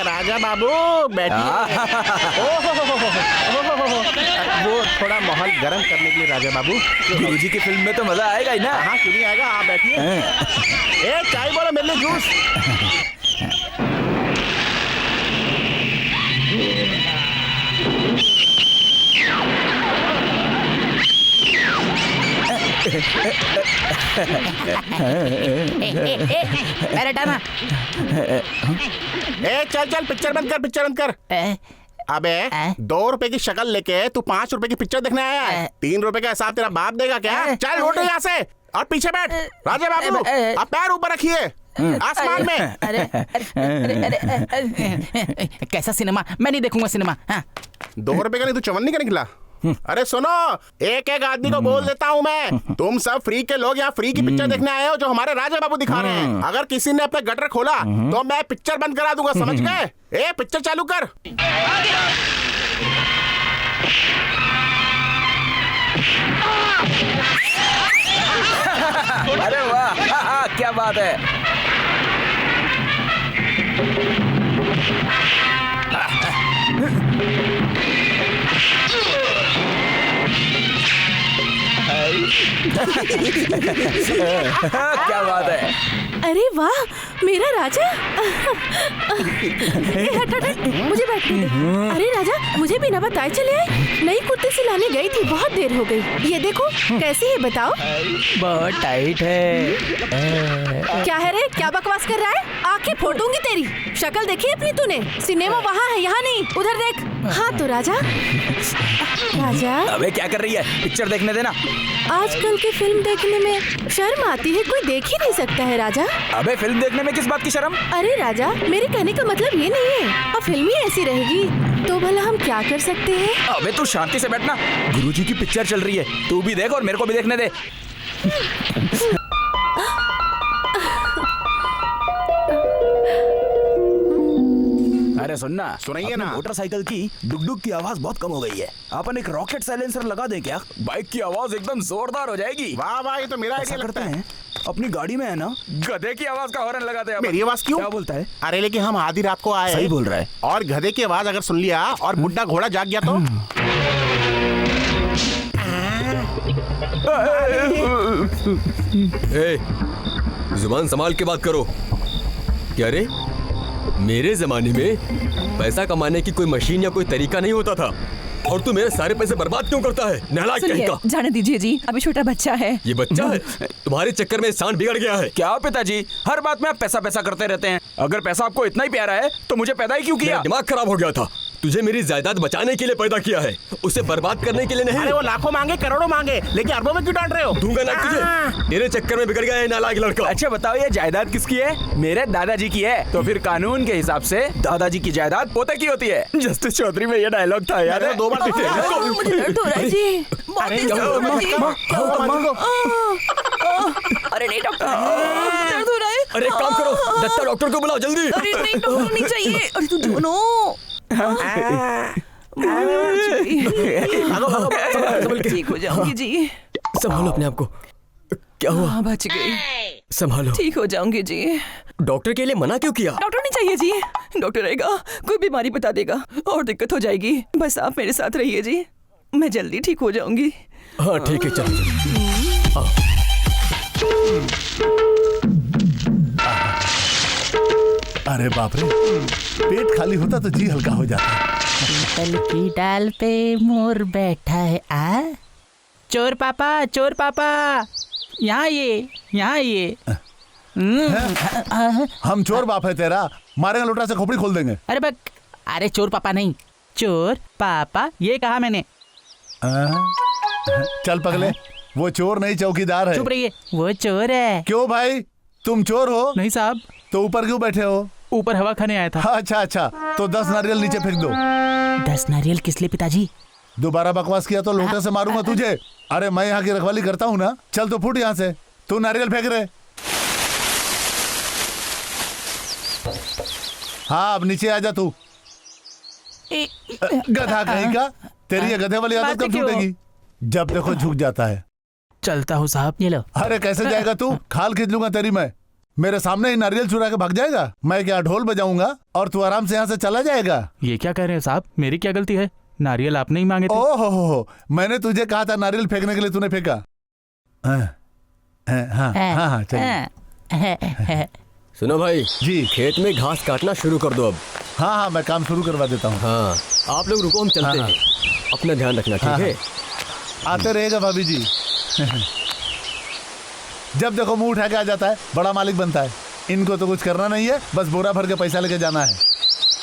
राजा बाबू बैठिए। वो थोड़ा माहौल गर्म करने के लिए राजा बाबू। गुरुजी की फिल्म में तो मजा आएगा ही ना। हाँ क्यों नहीं आएगा, आप बैठिए। ए चाय बोलो मेरे लिए जूस। चल चल पिक्चर बंद कर, पिक्चर बंद कर। अबे 2 रुपए की शक्ल लेके तू 5 रुपए की पिक्चर देखने आया है? 3 रुपए का हिसाब तेरा बाप देगा क्या? चल उठ यहाँ से और पीछे बैठ। राजा बाबू आप पैर ऊपर रखिए आसमान में। कैसा सिनेमा? मैं नहीं देखूंगा सिनेमा। 2 रुपए का नहीं तू चवन्नी का निकला। अरे सुनो, एक एक आदमी को बोल देता हूँ मैं, तुम सब फ्री के लोग यहाँ फ्री की पिक्चर देखने आए हो जो हमारे राजा बाबू दिखा रहे हैं। अगर किसी ने अपना गटर खोला तो मैं पिक्चर बंद करा दूंगा, समझ गए? ए पिक्चर चालू कर। अरे वाह, क्या बात है। क्या बात है। अरे वाह मेरा राजा। हट हट हट, मुझे बैठने दे। अरे राजा मुझे बिना बताए चले आए। नई कुर्ती सिलाने गई थी, बहुत देर हो गई। ये देखो कैसी है बताओ? बहुत टाइट है। क्या है रे, क्या बकवास कर रहा है? आंखें फोड़ दूंगी तेरी। शक्ल देखी अपनी तूने? सिनेमा वहाँ है, यहाँ नहीं, उधर देख। हाँ तो राजा। राजा अबे क्या कर रही है? पिक्चर देखने देना। आजकल की फिल्म देखने में शर्म आती है, कोई देख ही नहीं सकता है राजा। अबे फिल्म देखने में किस बात की शर्म? अरे राजा मेरे कहने का मतलब ये नहीं है, अब फिल्म ही ऐसी रहेगी तो भला हम क्या कर सकते हैं? अबे तू शांति से बैठना, गुरुजी की पिक्चर चल रही है, तू भी देख और मेरे को भी देखने दे। अरे सुनना, सुनाइए ना। मोटरसाइकिल की डुगडुग की आवाज बहुत कम हो गई है, अपन एक रॉकेट साइलेंसर लगा दें क्या? बाइक की आवाज एकदम जोरदार हो जाएगी। वाह वाह, ये तो मेरा आइडिया लगता है। अपनी गाड़ी में है ना, गधे की आवाज का हॉर्न लगाते हैं। मेरी आवाज क्यों? क्या बोलता है? अरे लेकिन हम आधी रात को आए। सही बोल रहा है। और गधे की आवाज अगर सुन लिया और बुढ़ा घोड़ा जाग गया तो? जुबान संभाल के बात करो। क्या रे, मेरे जमाने में पैसा कमाने की कोई मशीन या कोई तरीका नहीं होता था और तू मेरे सारे पैसे बर्बाद क्यों करता है? नालायक कहीं का। जाने दीजिए जी, अभी छोटा बच्चा है। ये बच्चा है? तुम्हारे चक्कर में सांड बिगड़ गया है क्या पिताजी, हर बात में आप पैसा पैसा करते रहते हैं। अगर पैसा आपको इतना ही प्यारा है तो मुझे पैदा ही क्यों किया? दिमाग खराब हो गया था। तुझे मेरी जायदाद बचाने के लिए पैदा किया है, उसे बर्बाद करने के लिए नहीं। अरे वो लाखों मांगे करोड़ों मांगे, लेकिन अरबों में क्यों डांट रहे हो? दूंगा ना तुझे, तेरे चक्कर में बिगड़ गया है नालायक लड़का। अच्छा बताओ, ये जायदाद किसकी है? मेरे दादाजी की है। तो फिर कानून के हिसाब से दादाजी की जायदाद पोते की होती है। जस्टिस चौधरी में ये डायलॉग था, याद है? 2 बार मुझे दर्द हो रहा है जी। अरे नहीं डॉक्टर, दर्द हो रहा है। अरे एक काम करो, दत्ता डॉक्टर को बुलाओ जल्दी। अरे नहीं डॉक्टर नहीं चाहिए। अरे तू जोनो ठीक हो जाऊंगी जी। संभालो अपने आप को। क्या हुआ? हाँ बच गई। संभालो। ठीक हो जाऊंगी जी। डॉक्टर के लिए मना क्यों किया? डॉक्टर नहीं चाहिए जी, डॉक्टर रहेगा कोई बीमारी बता देगा और दिक्कत हो जाएगी। बस आप मेरे साथ रहिए जी, मैं जल्दी ठीक हो जाऊंगी। हाँ ठीक है, चलो। अरे बाप रे, पेट खाली होता तो जी हल्का हो जाता। पीतल की डाल पे मोर बैठा है। चोर पापा, चोर पापा, यहाँ ये। हम चोर बाप है तेरा, मारेंगे लोटा से खोपड़ी खोल देंगे। अरे बक, अरे चोर पापा नहीं, चोर पापा ये कहा मैंने। चल पगले, वो चोर नहीं चौकीदार है। चुप रहिए, वो चोर है। क्यों भाई, तुम चोर हो? नहीं साहब। तो ऊपर क्यों बैठे हो? ऊपर हवा खाने आया था। अच्छा अच्छा, तो 10 नारियल नीचे फेंक दो। 10 नारियल किस लिए पिताजी? दोबारा बकवास किया तो लोटे से मारूंगा तुझे। अरे मैं यहाँ की रखवाली करता हूँ ना। चल तो फुट यहाँ से, तू नारियल फेंक रहे। हाँ अब नीचे आ जा तू। गधा कहीं का, तेरी ये गधे वाली आदत कब छूटेगी? जब देखो झुक जाता है। चलता हूँ साहब। ये लो। अरे कैसे जाएगा तू? खाल खींच लूंगा तेरी मैं। मेरे सामने ही नारियल चुरा के भाग जाएगा? मैं क्या ढोल बजाऊंगा और तू आराम से यहाँ से चला जाएगा? ये क्या कह रहे हैं साहब, मेरी क्या गलती है? नारियल आपने ही मांगे थे। ओहो हो, मैंने तुझे कहा था नारियल फेंकने के लिए, तूने फेंका। हाँ हाँ हाँ चलिए। सुनो भाई जी। खेत में घास काटना शुरू कर दो अब। हाँ हाँ मैं काम शुरू करवा देता हूँ। हाँ आप लोग रुको, हम चलते हाँ, हैं। अपना ध्यान रखना, ठीक है? आते रहेगा भाभी जी। जब देखो मुंह उठा के आ जाता है, बड़ा मालिक बनता है। इनको तो कुछ करना नहीं है, बस बोरा भर के पैसा लेके जाना है।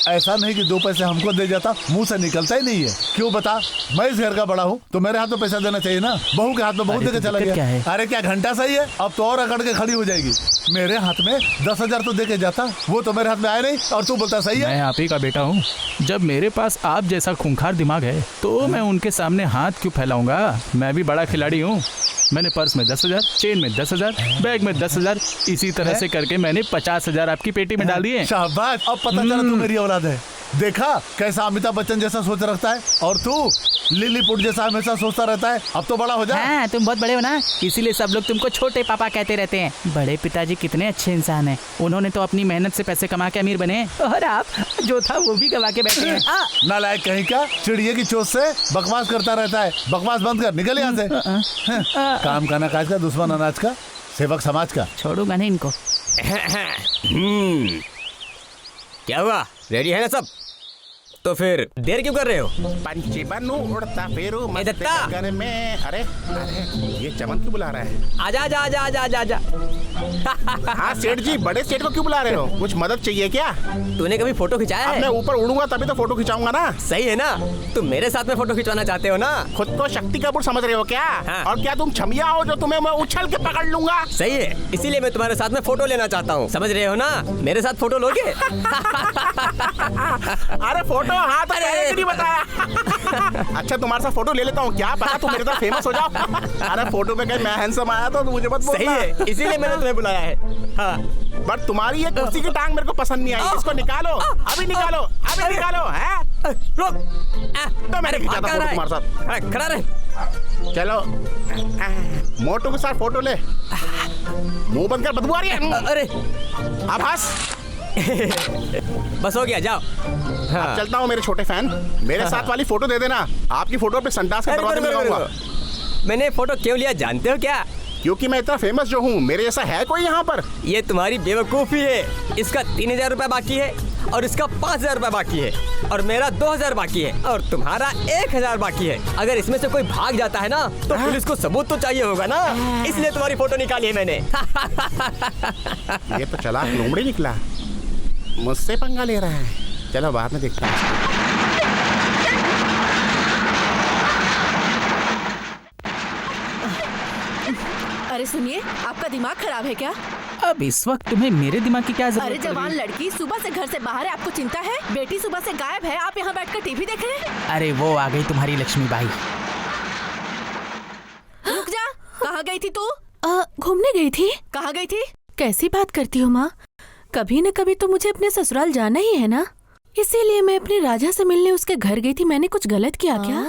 ऐसा नहीं कि 2 पैसे हमको दे जाता, मुंह से निकलता ही नहीं है। क्यों बता, मैं इस घर का बड़ा हूँ तो मेरे हाथ में पैसा देना चाहिए ना। बहू के हाथ में बहुत देके चला गया। अरे क्या घंटा सही है, अब तो और अकड़ के खड़ी हो जाएगी। मेरे हाथ में 10,000 तो देके जाता, वो तो मेरे हाथ में आया नहीं और तू बोलता सही है। मैं आप ही का बेटा हूँ। जब मेरे पास आप जैसा खूंखार दिमाग है तो मैं उनके सामने हाथ क्यों फैलाऊंगा? मैं भी बड़ा खिलाड़ी हूँ। मैंने पर्स में 10,000, चेन में 10,000, बैग में 10,000, इसी तरह से करके मैंने 50,000 आपकी पेटी में डाल दिए। शाबाश, अब पता चला तू मेरी औलाद है। देखा कैसा अमिताभ बच्चन जैसा सोच रखता है, और तू लिलीपुट जैसा हमेशा सोचता रहता है। अब तो बड़ा हो जा। हाँ, तुम बहुत बड़े हो ना, इसीलिए सब लोग तुमको छोटे पापा कहते रहते हैं। बड़े पिताजी कितने अच्छे इंसान हैं। उन्होंने तो अपनी मेहनत से पैसे कमा के अमीर बने, और आप जो था वो भी गवा के बैठे हैं। नालायक कहीं का, चिड़िए की चोट से बकवास करता रहता है। बकवास बंद कर, निकल यहाँ से। काम का ना काज का, दुश्मन अनाज का, सेवक समाज का। छोड़ूंगा नहीं इनको। क्या हुआ, रेडी है ना सब? तो फिर देर क्यों कर रहे हो? पंछी बनूं उड़ता फिरूं ए दत्ता! गगन में। अरे ये चमन क्यों बुला रहा है? आजा आजा आजा आजा आजा आजा। हाँ सेठ जी, बड़े सेठ को क्यों बुला रहे हो? कुछ मदद चाहिए क्या? तूने कभी फोटो खिंचाया अब है? मैं ऊपर उड़ूंगा तभी तो फोटो खिंचाऊंगा ना। सही है ना? तुम मेरे साथ में फोटो खिंचवाना चाहते हो ना? खुद को शक्ति कपूर समझ रहे हो क्या? हाँ। और क्या तुम छमिया हो जो तुम्हें मैं उछल के पकड़ लूंगा? सही है, इसीलिए मैं तुम्हारे साथ में फोटो लेना चाहता हूँ। समझ रहे हो ना? मेरे साथ फोटो लोगे? अरे फोटो, हाँ तो पहले क्यों नहीं बताया? अच्छा तुम्हारे साथ फोटो ले लेता हूँ, क्या पता तुम मेरे साथ फेमस हो जाओ। अरे फोटो में कहीं मैं हैंडसम आया तो मुझे मत बोलना। सही है, इसीलिए मैंने तुम्हें बुलाया है। हाँ। बट तुम्हारी ये कुर्सी की टांग मेरे को पसंद नहीं आई। इसको निकालो, अभी निकालो, अभी निकालो। हैं? रुक। तो मैंने खींचा था फोटो तुम्हारे साथ। अरे खड़ा रहे। चलो मोटू के साथ फोटो ले। मुंह बंद कर, बदबू आ रही है। अरे अब हंस। बस हो गया, जाओ। अब चलता हूँ मेरे छोटे फैन। मेरे साथ वाली फोटो दे देना। आपकी फोटो पे संडास के दरवाजे में लगाऊंगा। मैंने फोटो क्यों लिया जानते हो क्या? क्योंकि मैं इतना फेमस जो हूँ, मेरे जैसा है कोई यहाँ पर? ये तुम्हारी बेवकूफ़ी है। इसका 3,000 रुपये बाकी है और इसका 5,000 रुपये बाकी है और मेरा 2,000 बाकी है और तुम्हारा 1,000 बाकी है। अगर इसमें से कोई भाग जाता है ना तो पुलिस को सबूत तो चाहिए होगा ना, इसलिए तुम्हारी फोटो निकाली है मैंने। ये तो चालाक लोमड़ी निकला, मुझसे पंगा ले रहा है। चलो बाद में देखते हैं। अरे सुनिए, आपका दिमाग खराब है क्या? अब इस वक्त तुम्हें मेरे दिमाग की क्या अरे जरूरत है? जवान लड़की सुबह से घर से बाहर है, आपको चिंता है? बेटी सुबह से गायब है, आप यहाँ बैठकर टीवी देख रहे हैं? अरे वो आ गई तुम्हारी लक्ष्मीबाई। रुक जा, कहाँ गई थी तू? घूमने गई थी। कहाँ गई थी? कैसी बात करती हो माँ, कभी न कभी तो मुझे अपने ससुराल जाना ही है ना, इसीलिए मैं अपने राजा से मिलने उसके घर गई थी। मैंने कुछ गलत किया क्या?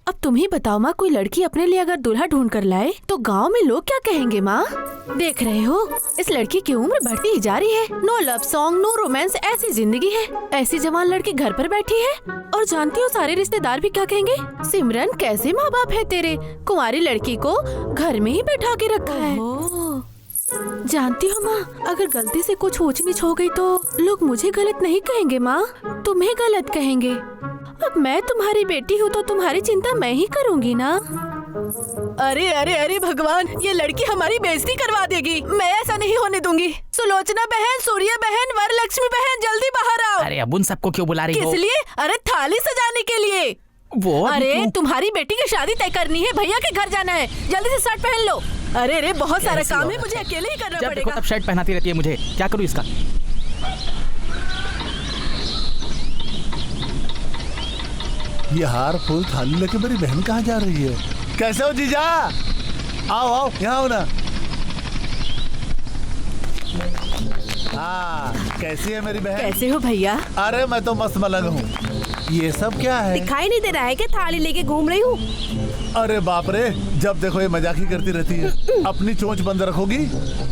अब तुम ही बताओ माँ, कोई लड़की अपने लिए अगर दूल्हा ढूंढ कर लाए तो गांव में लोग क्या कहेंगे माँ? देख रहे हो इस लड़की की उम्र बढ़ती ही जा रही है। No love song, no romance, ऐसी जिंदगी है। ऐसी जवान लड़की घर पर बैठी है और जानती हो सारे रिश्तेदार भी क्या कहेंगे? सिमरन कैसे माँ बाप है तेरे, कुंवारी लड़की को घर में ही बैठा के रखा है। जानती हो माँ, अगर गलती से कुछ ऊंच नीच हो गई तो लोग मुझे गलत नहीं कहेंगे माँ, तुम्हें गलत कहेंगे। अब मैं तुम्हारी बेटी हूँ तो तुम्हारी चिंता मैं ही करूँगी ना। अरे अरे अरे भगवान, ये लड़की हमारी बेइज्जती करवा देगी। मैं ऐसा नहीं होने दूंगी। सुलोचना बहन, सूर्य बहन, वरलक्ष्मी बहन, जल्दी बाहर आओ। अरे अब उन सबको क्यों बुला रही हो? किस लिए? अरे थाली सजाने के लिए। वो अरे तुम्हारी बेटी की शादी तय करनी है, भैया के घर जाना है, जल्दी से शर्ट पहन लो। अरे अरे बहुत सारा काम है, मुझे अकेले ही करना जब देखो पड़ेगा। तब शर्ट पहनाती रहती है मुझे, क्या करूँ इसका? ये हार फूल थाली लेके मेरी बहन कहाँ जा रही है? कैसे हो जीजा? आओ आओ, यहाँ आओ ना। हाँ, कैसी है मेरी बहन? कैसे हो भैया? अरे मैं तो मस्त मलंग हूँ। ये सब क्या है? दिखाई नहीं दे रहा है कि थाली लेके घूम रही हूँ। अरे बाप रे, जब देखो ये मजाक ही करती रहती है। अपनी चोंच बंद रखोगी?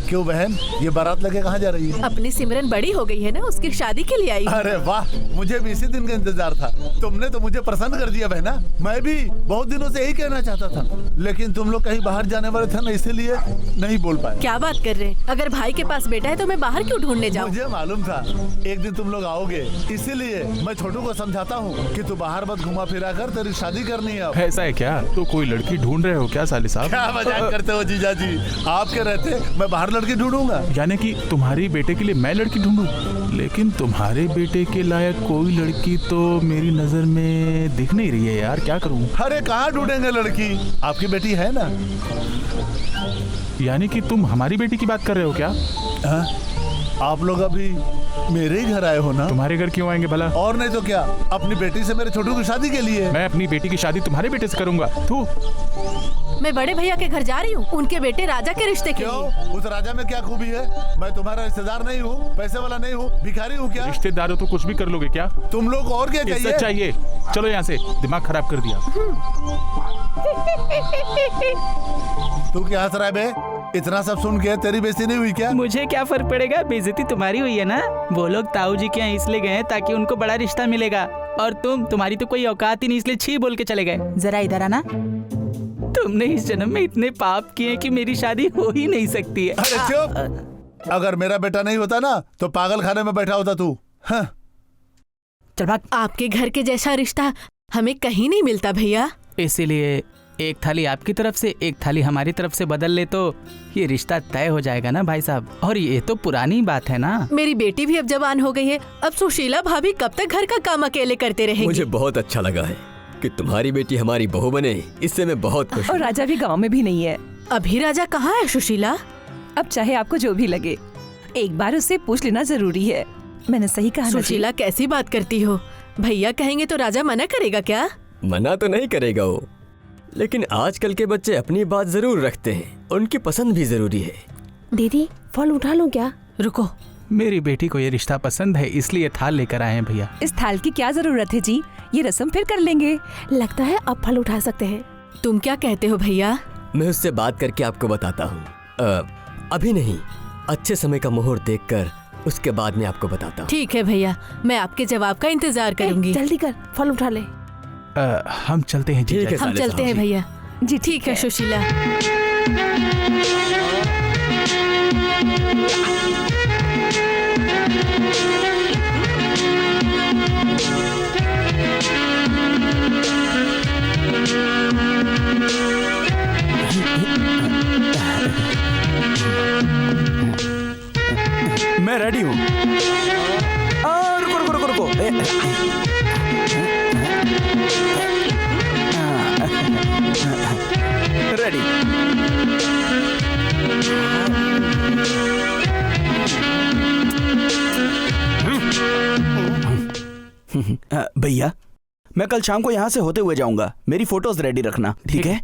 क्यों बहन, ये बारात लेके कहाँ जा रही है? अपनी सिमरन बड़ी हो गई है ना, उसकी शादी के लिए आई हूँ। अरे वाह, मुझे भी इसी दिन का इंतजार था। तुमने तो मुझे प्रसन्न कर दिया बहना। मैं भी बहुत दिनों से यही कहना चाहता था, लेकिन तुम लोग कहीं बाहर जाने वाले थे ना, इसीलिए नहीं बोल पाया। क्या बात कर रहे हैं? अगर भाई के पास बेटा है तो मैं बाहर क्यों ढूंढने जाऊँ? मुझे मालूम था एक दिन तुम लोग आओगे, इसीलिए मैं छोटू को समझाता हूँ कि तू बाहर मत घुमा फिरा कर, तेरी शादी करनी है अब। ऐसा है क्या? तो कोई लड़की ढूंढ रहे हो क्या साली साहब? क्या मजाक करते हो जीजा जी? आपके रहते मैं बाहर लड़की ढूंढूंगा? यानी कि तुम्हारी बेटे के लिए मैं लड़की ढूंढूं? लेकिन तुम्हारे बेटे के लायक कोई लड़की तो मेरी नजर में दिख नहीं रही है यार, क्या करूं? अरे कहाँ ढूंढेंगे लड़की? आपकी बेटी है ना? यानी कि तुम हमारी बेटी की बात कर रहे हो क्या? हाँ? आप लोग अभी मेरे ही घर आए हो ना? तुम्हारे घर क्यों आएंगे भला? और नहीं तो क्या, अपनी बेटी से मेरे छोटू की शादी के लिए। मैं अपनी बेटी की शादी तुम्हारे बेटे से करूंगा? तू मैं बड़े भैया के घर जा रही हूँ, उनके बेटे राजा के रिश्ते के लिए। क्यों? उस राजा में क्या खूबी है? मैं तुम्हारा रिश्तेदार नहीं हूँ, पैसे वाला नहीं हूँ, भिखारी हूँ क्या? रिश्तेदार हो तो कुछ भी कर लोगे क्या? तुम लोग और क्या इज्जत चाहिए? चलो यहाँ से, दिमाग खराब कर दिया। तू क्या हंस रहा है बे? इतना सब सुन के तेरी बेइज्जती नहीं हुई क्या? मुझे क्या फर्क पड़ेगा, बेइज्जती तुम्हारी हुई है ना। वो लोग ताऊ जी के यहाँ इसलिए गए हैं ताकि उनको बड़ा रिश्ता मिलेगा, और तुम्हारी तो कोई औकात ही नहीं, इसलिए छी बोल के चले गए। जरा इधर आना। तुमने इस जन्म में इतने पाप किए कि मेरी शादी हो ही नहीं सकती है। अरे चुप! अगर मेरा बेटा नहीं होता ना तो पागल खाने में बैठा होता तू। हाँ। चल भाग। आपके घर के जैसा रिश्ता हमें कहीं नहीं मिलता भैया। इसीलिए एक थाली आपकी तरफ से, एक थाली हमारी तरफ से बदल ले तो ये रिश्ता तय हो जाएगा ना भाई साहब। और ये तो पुरानी बात है ना। मेरी बेटी भी अब जवान हो गई है, अब सुशीला भाभी कब तक घर का काम अकेले करते रहेंगी? मुझे बहुत अच्छा लगा है कि तुम्हारी बेटी हमारी बहू बने, इससे मैं बहुत खुश और हूँ। राजा भी गांव में भी नहीं है। अभी राजा कहाँ है सुशीला? अब चाहे आपको जो भी लगे, एक बार उससे पूछ लेना जरूरी है। मैंने सही कहा ना जी? सुशीला कैसी बात करती हो? भैया कहेंगे तो राजा मना करेगा क्या? मना तो नहीं करेगा वो, लेकिन आजकल के बच्चे अपनी बात जरूर रखते हैं, उनकी पसंद भी जरूरी है। दीदी फल उठा लो क्या? रुको, मेरी बेटी को ये रिश्ता पसंद है, इसलिए थाल लेकर आए हैं भैया। इस थाल की क्या जरूरत है जी, ये रस्म फिर कर लेंगे। लगता है अब फल उठा सकते हैं। तुम क्या कहते हो भैया? मैं उससे बात करके आपको बताता हूँ। अभी नहीं, अच्छे समय का मुहूर्त देखकर उसके बाद में आपको बताता हूँ। ठीक है भैया, मैं आपके जवाब का इंतजार करूंगी। जल्दी कर, फल उठा ले। हम चलते हैं। ठीक है हम साले चलते साहब हैं जी। भैया। जी ठीक है सुशीला। मैं रेडी हूँ। रुको रुको रुको रुको। रेडी। भैया, मैं कल शाम को यहाँ से होते हुए जाऊंगा, मेरी फोटोज रेडी रखना, ठीक है?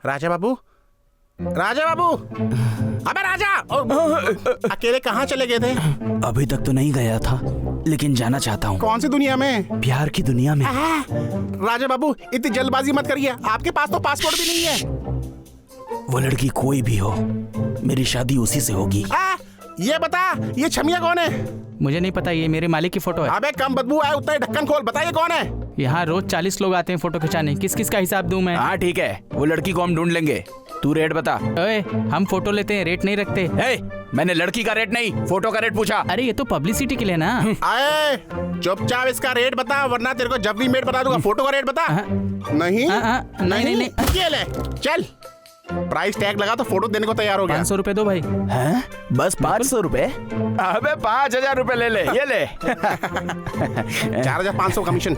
राजा बाबू, राजा बाबू, अबे राजा! अकेले कहाँ चले गए थे? अभी तक तो नहीं गया था, लेकिन जाना चाहता हूँ। कौन सी दुनिया में? प्यार की दुनिया में। राजा बाबू, इतनी जल्दबाजी मत करिए, आपके पास तो पासपोर्ट भी नहीं है। वो लड़की कोई भी हो, मेरी शादी उसी से होगी। ये बता, ये छमिया कौन है? मुझे नहीं पता, ये मेरे मालिक की फोटो है। अबे कम बदबू आए उतना ही ढक्कन खोल, बता ये कौन है? यहाँ रोज 40 लोग आते हैं फोटो खिंचाने, किस किस का हिसाब दूं मैं? हाँ ठीक है, वो लड़की को हम ढूंढ लेंगे, तू रेट बता। ओए, हम फोटो लेते हैं, रेट नहीं रखते। मैंने लड़की का रेट नहीं, फोटो का रेट पूछा। अरे ये तो पब्लिसिटी के लिए ना। आए, चुपचाप इसका रेट बता, वरना तेरे को जब भी मेट बता दूंगा। फोटो का रेट बता। नहीं नहीं। ये ले, चल। प्राइस टैग लगा तो फोटो देने को तैयार हो गया। 500 रुपए दो भाई। हैं? बस 500 रुपए? अबे 5000 रुपए ले ले, ये ले। 4500 कमीशन।